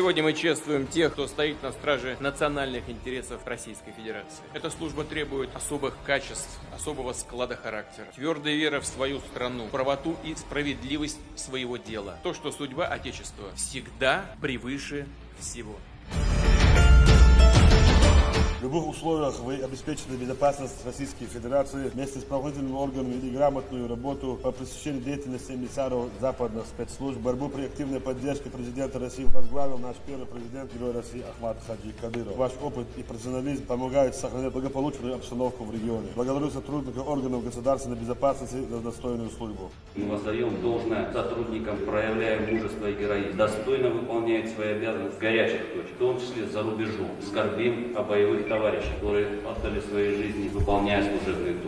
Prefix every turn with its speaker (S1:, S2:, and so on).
S1: Сегодня мы чествуем тех, кто стоит на страже национальных интересов Российской Федерации. Эта служба требует особых качеств, особого склада характера, твердой веры в свою страну, правоту и справедливость своего дела. То, что судьба Отечества всегда превыше всего.
S2: В любых условиях вы обеспечите безопасность Российской Федерации вместе с правоохранительными органами и грамотную работу по пресечению деятельности эмиссаров западных спецслужб. Борьбу при активной поддержке президента России возглавил наш первый президент, герой России Ахмад Хаджи Кадыров. Ваш опыт и профессионализм помогают сохранять благополучную обстановку в регионе. Благодарю сотрудников органов государственной безопасности за достойную службу.
S3: Мы воздаем должное сотрудникам, проявляем мужество и героизм, достойно выполняют свои обязанности в горячих точках, в том числе за рубежом. Скорбим о боевых товарищей, которые отдали свои жизни, выполняя служебный долг.